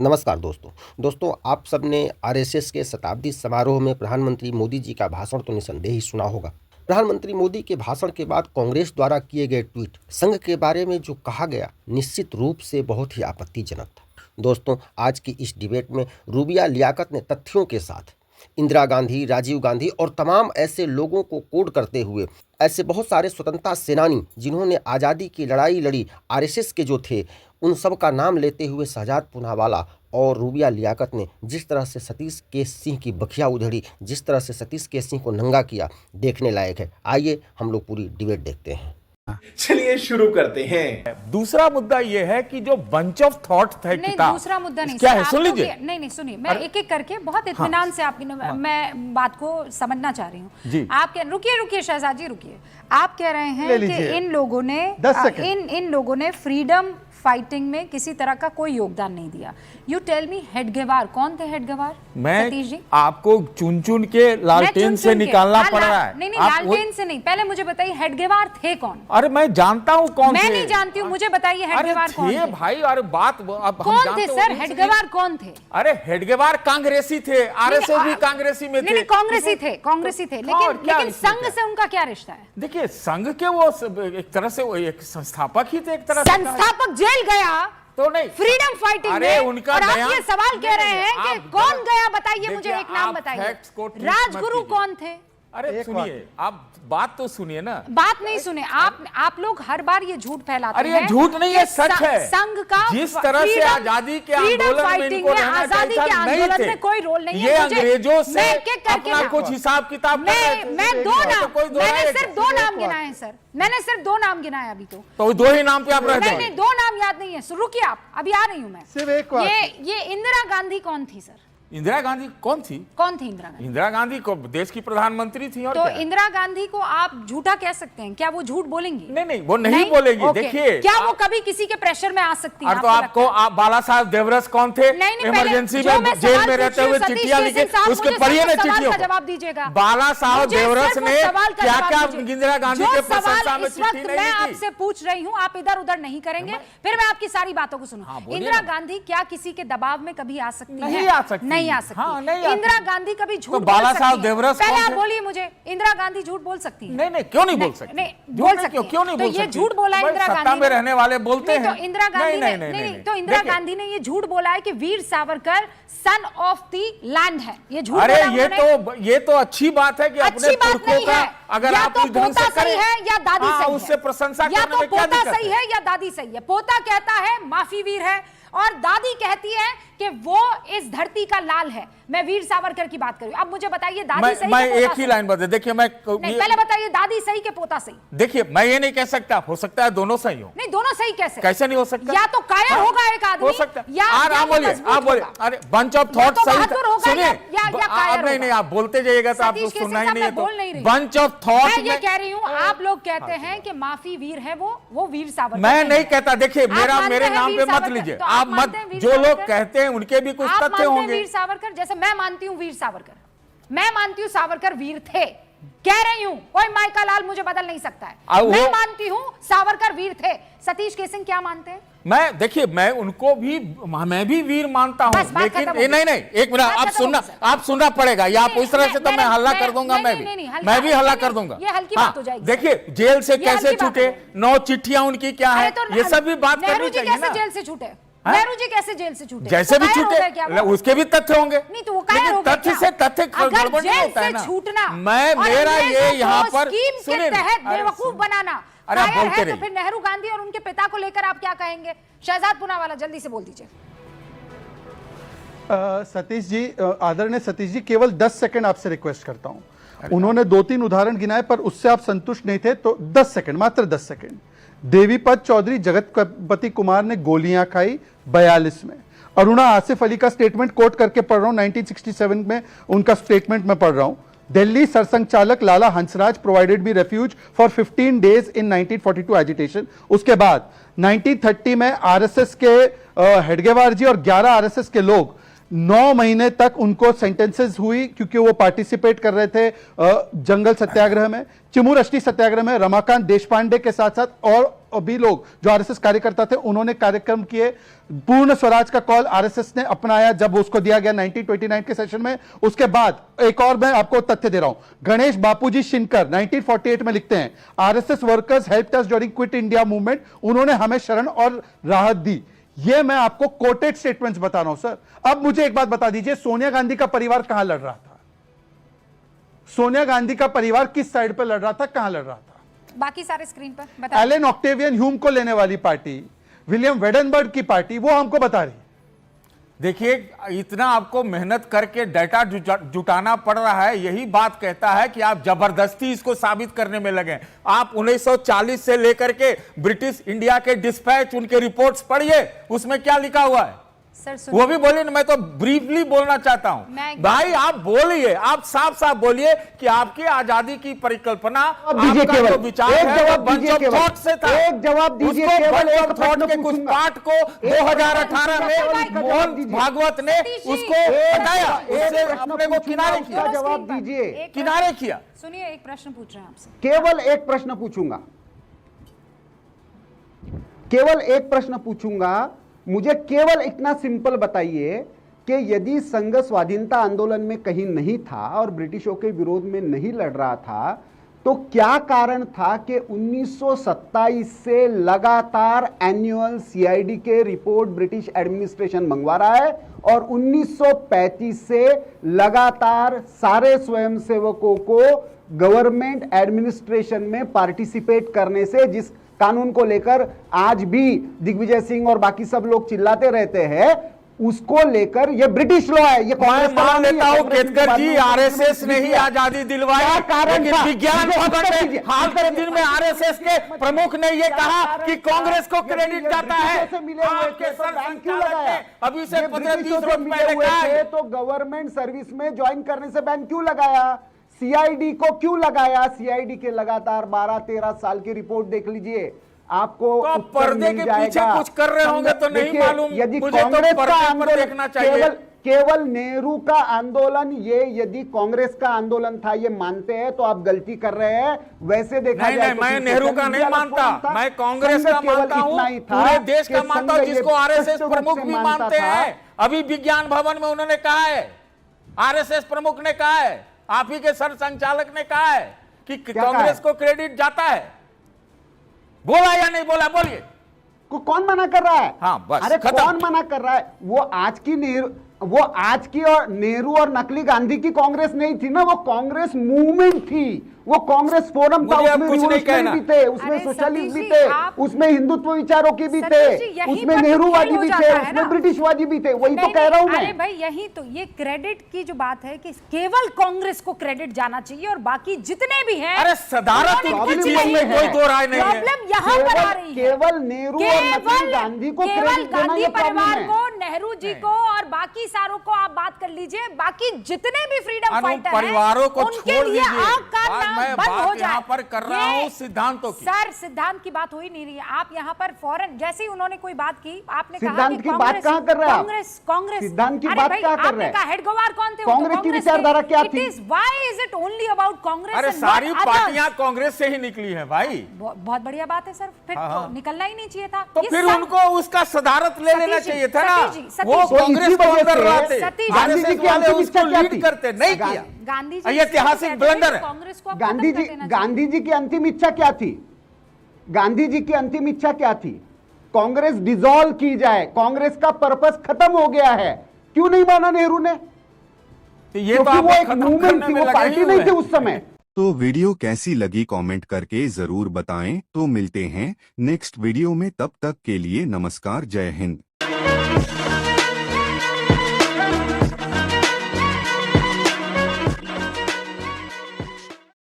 नमस्कार दोस्तों आप सबने आरएसएस के शताब्दी समारोह में प्रधानमंत्री मोदी जी का भाषण तो निसंदेह ही सुना होगा। प्रधानमंत्री मोदी के भाषण के बाद कांग्रेस द्वारा किए गए ट्वीट, संघ के बारे में जो कहा गया, निश्चित रूप से बहुत ही आपत्तिजनक था। दोस्तों, आज की इस डिबेट में रूबिया लियाकत ने तथ्यों के साथ इंदिरा गांधी, राजीव गांधी और तमाम ऐसे लोगों को कोड करते हुए, ऐसे बहुत सारे स्वतंत्रता सेनानी जिन्होंने आज़ादी की लड़ाई लड़ी, आरएसएस के जो थे, उन सब का नाम लेते हुए शहजाद पूनावाला और रूबिया लियाकत ने जिस तरह से सतीश के सिंह की बखिया उधेड़ी, जिस तरह से सतीश के सिंह को नंगा किया, देखने लायक है। आइए हम लोग पूरी डिबेट देखते हैं। चलिए शुरू करते हैं। दूसरा मुद्दा यह है कि जो बंच ऑफ थॉट है नहीं, किताब, दूसरा मुद्दा नहीं, क्या है सुन लीजिए। नहीं सुनिए, मैं एक एक करके बहुत इत्मीनान से आपकी मैं बात को समझना चाह रही हूँ। आप रुकिए शहजाद जी, रुकिए। आप कह रहे हैं कि इन लोगों ने फ्रीडम फाइटिंग में किसी तरह का कोई योगदान नहीं दिया। यू टेल मी, हेडगेवार कौन थे? हेडगेवार मैं सतीश जी, आपको चुन चुन के लालटेन से निकालना पड़ रहा है। नहीं, लालटेन से नहीं, पहले मुझे बताइए हेडगेवार थे कौन? अरे मैं जानता हूँ कौन थे। मैं नहीं जानती हूँ, मुझे बताइए हेडगेवार कौन थे? भाई, अरे बात कौन थे सर? हेडगेवार कौन थे? अरे हेडगेवार कांग्रेसी थे, आरएसएस भी कांग्रेसी में थे। नहीं, कांग्रेसी थे, लेकिन संघ से उनका क्या रिश्ता है? देखिए, संघ के वो एक तरह से वो एक संस्थापक ही थे, एक तरह से संस्थापक जेल गया तो नहीं, फ्रीडम फाइटिंग अरे में, उनका और आप ये सवाल कह रहे हैं कि कौन गया? बताइए मुझे, एक नाम बताइए। राजगुरु कौन थे? अरे सुनिए, आप बात तो सुनिए ना। बात नहीं सुने आप लोग हर बार ये झूठ फैलाते हैं। अरे ये झूठ नहीं है, सच है। संघ का जिस तरह से आजादी के आंदोलन में इनको रहना चाहिए था, नहीं थे। में कोई रोल नहीं है। ये अंग्रेजों से अपना कुछ मैं हिसाब किताब मैंने सिर्फ दो नाम गिनाए हैं सर, मैंने सिर्फ दो नाम गिनाए अभी तो दो ही नाम पे आप रहते हैं। नहीं, दो नाम याद नहीं है। रुकिए आप, अभी आ रही हूँ मैं। सिर्फ एक बात, ये इंदिरा गांधी कौन थी सर? इंदिरा गांधी कौन थी? इंदिरा गांधी को देश की प्रधानमंत्री थी। और तो इंदिरा गांधी को आप झूठा कह सकते हैं? क्या वो झूठ बोलेंगी? नहीं, वो नहीं बोलेंगी। देखिए, क्या वो कभी किसी के प्रेशर में आ सकती है? तो आपको बाला साहब देवरस कौन थे? इमरजेंसी में जेल में रहते हुए चिट्ठियां लिखे, उसके पढ़िए ना चिट्ठियों। जवाब दीजिएगा। बाला साहब देवरस ने क्या क्या इंदिरा गांधी के प्रशंसा में चिट्ठी नहीं लिखी? मैं आपसे पूछ रही हूँ, आप इधर उधर नहीं करेंगे, फिर मैं आपकी सारी बातों को सुनूं। इंदिरा गांधी क्या किसी के दबाव में कभी आ सकती है? नहीं आ सकती। इंदिरा गांधी कभी झूठ बाला साहब देवरस पहले आप बोलिए मुझे, इंदिरा गांधी झूठ बोल सकती है? नहीं, क्यों नहीं बोल सकती? बोल सकती है। क्यों नहीं बोल सकती? ये झूठ बोला इंदिरा गांधी। सत्ता में रहने वाले बोलते हैं। तो इंदिरा गांधी नहीं, तो इंदिरा गांधी ने ये झूठ बोला है कि Veer Savarkar son of the land है। ये झूठ। अरे ये तो अच्छी बात है कि अपने पुरखों का अगर आप उस ढंग से करें है या दादी सही है, उससे प्रशंसा करने में क्या दिक्कत है? पोता सही है या दादी सही है? पोता कहता है माफी वीर है, और दादी कहती है कि वो इस धरती का लाल है। मैं वीर सावरकर की बात कर रही हूं। अब मुझे बताइए, दादी सही? मैं एक ही लाइन बता, देखिए पहले बताइए, दादी सही के पोता सही? देखिए, मैं ये नहीं कह सकता, हो सकता है दोनों सही हो। नहीं, दोनों सही कैसे नहीं हो सकता? या तो कायर होगा एक आदमी, हो सकता है। या आप बोलिए, अरे बंच ऑफ थॉट सही, सुनिए, नहीं, आप बोलते जाइएगा तो आपको सुनना ही नहीं है। तो बंच ऑफ थॉट, मैं ये कह रही हूँ, आप लोग कहते हैं कि माफी वीर है, वो वीर सावरकर। मैं नहीं कहता। देखिए, मेरे नाम पे मत लीजिए, आप मत। जो लोग कहते हैं उनके भी कुछ तथ्य होंगे। वीर सावरकर, जैसे मैं मानती हूँ वीर सावरकर, मैं मानती हूँ सावरकर वीर थे, कह रही हूँ, कोई माइका लाल मुझे बदल नहीं सकता है। मैं मानती हूँ सावरकर वीर थे। सतीश केसिंग क्या मानते हैं? मैं उनको भी, मैं भी वीर मानता हूँ, लेकिन नहीं, एक मिनट, आप सुनना पड़ेगा, या आप इस तरह से तो मैं हल्ला कर दूंगा। मैं भी हल्ला कर दूंगा। ये हल्की बात हो जाएगी। देखिए, जेल से कैसे छूटे, 9 चिट्ठियां उनकी क्या है, ये सब भी बात करनी चाहिए ना। जेल से छूटे नेहरू जी, कैसे जेल से छूटे? जैसे भी छूटे, उसके भी तथ्य होंगे। नहीं, तो वो कायर हो गए? तथ्य से तथ्य गड़बड़ नहीं होता है ना। छूटना, मेरा ये यहाँ पर सुनिए, तहत बेवकूफ बनाना, अरे आप बोलते रहिए। तो फिर नेहरू गांधी और उनके पिता को लेकर आप क्या कहेंगे? शहजाद पूनावाला, जल्दी से बोल दीजिए। सतीश जी, आदरणीय सतीश जी, केवल 10 सेकंड आपसे रिक्वेस्ट करता हूं। उन्होंने 2-3 उदाहरण गिनाए, पर उससे आप संतुष्ट नहीं थे, तो 10 सेकंड, मात्र 10 सेकंड। देवीपत चौधरी, जगतपति कुमार ने गोलियां खाई 42 में। अरुणा आसिफ अली का स्टेटमेंट कोट करके पढ़ रहा हूं, 1967 में उनका स्टेटमेंट में पढ़ रहा हूं। Delhi Sarsanghchalak Lala Hansraj provided me refuge for 15 days in 1942 agitation. उसके बाद 1930 में आरएसएस के हेडगेवार जी और 11 आरएसएस के लोग 9 महीने तक उनको सेंटेंसेस हुई क्योंकि वो पार्टिसिपेट कर रहे थे जंगल सत्याग्रह में, चिमूर अष्टी सत्याग्रह में रमाकांत देशपांडे के साथ साथ और भी लोग जो आरएसएस कार्यकर्ता थे उन्होंने कार्यक्रम किए। पूर्ण स्वराज का कॉल आरएसएस ने अपनाया जब उसको दिया गया 1929 के सेशन में। उसके बाद एक और मैं आपको तथ्य दे रहा हूं, गणेश बापूजी शिनकर 1948 में लिखते हैं, आरएसएस वर्कर्स हेल्प्ड अस ड्यूरिंग क्विट इंडिया मूवमेंट, उन्होंने हमें शरण और राहत दी। ये मैं आपको कोटेड स्टेटमेंट्स बता रहा हूं सर। अब मुझे एक बात बता दीजिए, सोनिया गांधी का परिवार कहां लड़ रहा था? सोनिया गांधी का परिवार किस साइड पर लड़ रहा था, कहां लड़ रहा था? बाकी सारे स्क्रीन पर बता। एलन ऑक्टेवियन ह्यूम को लेने वाली पार्टी, विलियम वेडनबर्ग की पार्टी, वो हमको बता रही है। देखिए, इतना आपको मेहनत करके डाटा जुटाना पड़ रहा है, यही बात कहता है कि आप जबरदस्ती इसको साबित करने में लगे। आप 1940 से लेकर के ब्रिटिश इंडिया के डिस्पैच, उनके रिपोर्ट्स पढ़िए, उसमें क्या लिखा हुआ है सर, वो भी बोलिए। मैं तो ब्रीफली बोलना चाहता हूं भाई, आप बोलिए, आप साफ साफ बोलिए कि आपकी आजादी की परिकल्पना, आपका जो विचार है वो बंच ऑफ थॉट से था। एक जवाब दीजिए, उसको केवल बंच एक ऑफ थॉट के प्रश्न कुछ पूछूंगा। पार्ट को 2018 में मोहन भागवत ने उसको बताया, उससे अपने को किनारे किया, जवाब दीजिए, किनारे किया। सुनिए, एक प्रश्न पूछ रहे हैं आपसे, केवल एक प्रश्न पूछूंगा, केवल एक प्रश्न पूछूंगा। मुझे केवल इतना सिंपल बताइए कि यदि संघ स्वाधीनता आंदोलन में कहीं नहीं था और ब्रिटिशों के विरोध में नहीं लड़ रहा था, तो क्या कारण था कि 1927 से लगातार एनुअल सीआईडी के रिपोर्ट ब्रिटिश एडमिनिस्ट्रेशन मंगवा रहा है और 1935 से लगातार सारे स्वयंसेवकों को गवर्नमेंट एडमिनिस्ट्रेशन में पार्टिसिपेट करने से, जिस कानून को लेकर आज भी दिग्विजय सिंह और बाकी सब लोग चिल्लाते रहते हैं, उसको लेकर ये ब्रिटिश लॉ है, ये मैं मान लेता हूं केतकर जी, आरएसएस ने ही आजादी दिलवाई, लेकिन विज्ञान भवन में हाल के दिन में आरएसएस के प्रमुख ने ये कहा कि कांग्रेस को क्रेडिट जाता है। आपके सर संचालक ने अभी से 15-20 रोज पहले कहा, तो गवर्नमेंट सर्विस में ज्वाइन करने से बैन क्यों लगाया? सीआईडी को क्यों लगाया? सीआईडी के लगातार 12-13 साल की रिपोर्ट देख लीजिए, आपको तो पर्दे के पीछे कुछ कर रहे होंगे तो नहीं मालूम, यदि मुझे तो कांग्रेस का पर्दे पर आंदोलन देखना चाहिए। केवल नेहरू का आंदोलन, ये यदि कांग्रेस का आंदोलन था ये मानते हैं तो आप गलती कर रहे हैं। वैसे देखा नहीं, जाए नहीं, तो मैं नेहरू का नहीं मानता, मैं कांग्रेस का मानता हूं, पूरे देश का मानता हूं, जिसको आरएसएस प्रमुख भी मानते हैं। अभी विज्ञान भवन में उन्होंने कहा है, आरएसएस प्रमुख ने कहा है, आप ही के सर संचालक ने कहा है कि कांग्रेस को क्रेडिट जाता है। बोला या नहीं बोला? बोलिए। कौन मना कर रहा है? हाँ, बस अरे खत्म। कौन मना कर रहा है? वो आज की और नेहरू और नकली गांधी की कांग्रेस नहीं थी ना, वो कांग्रेस मूवमेंट थी, वो कांग्रेस फोरम था, उसमें रिवॉल्यूशनरी भी थे, उसमें सोशलिस्ट भी थे, उसमें हिंदुत्व विचारों की भी थे, उसमें नेहरूवादी भी थे, उसमें ब्रिटिशवादी भी थे। वही तो कह रहा हूं मैं। अरे भाई, यही तो ये क्रेडिट की जो बात है कि केवल कांग्रेस को क्रेडिट जाना चाहिए और बाकी जितने भी हैं, अरे सदारत उनकी चीज में कोई दो राय नहीं है। प्रॉब्लम यहाँ पर आ रही है। केवल नेहरू और नकली गांधी को केवल क्रेडिट देना गांधी ये प्रॉब्लम परिवार है। को, नेहरू जी को और बाकी सारों को आप बात कर लीजिए, बाकी जितने भी फ्रीडम फाइटर हैं परिवारों को उनके छोड़ लिए दीजिए। आग का नाम मैं बंद हो बात जाए। यहाँ पर कर रहा हूँ सिद्धांतों की। सर, सिद्धांत की बात हो ही नहीं रही है। आप यहाँ पर फौरन जैसे ही उन्होंने कोई बात की, आपने कहा सिद्धांत कि की बात कहाँ कर रहे हैं आप? कांग्रेस सिद्धांत की अरे बात भाई, कहाँ कर आपने रहे हैं? कहा हेड गवार कौन थे? कांग्रेस की विचारधारा क्या थी? Why is it only about Congress? अरे सारी पार्टियां कांग्रेस से ही निकली हैं भाई। बहुत बढ़िया बात है सर, फिर तो निकलना ही नहीं चाहिए था। तो फिर उनको उसका सदारत ले लेना चाहिए था ना। वो तो कांग्रेस इसी को वजह अंदर से लाते, गांधी जी की वाले अंतिम उसको इच्छा क्या लीड थी? करते, नहीं किया। गांधी जी ये ऐतिहासिक ब्लंडर है। कांग्रेस को गांधी जी की अंतिम इच्छा क्या थी? गांधी जी की अंतिम इच्छा क्या थी? कांग्रेस डिसॉल्व की जाए, कांग्रेस का पर्पस खत्म हो गया है। क्यों नहीं माना नेहरू ने? ये क्योंकि तो वो एक मूवमेंट थी, वो पार्टी नहीं थी उस समय। तो वीडियो कैसी लगी कमेंट करके जरूर बताएं। तो मिलते हैं नेक्स्ट वीडियो में, तब तक के लिए नमस्कार, जय हिंद।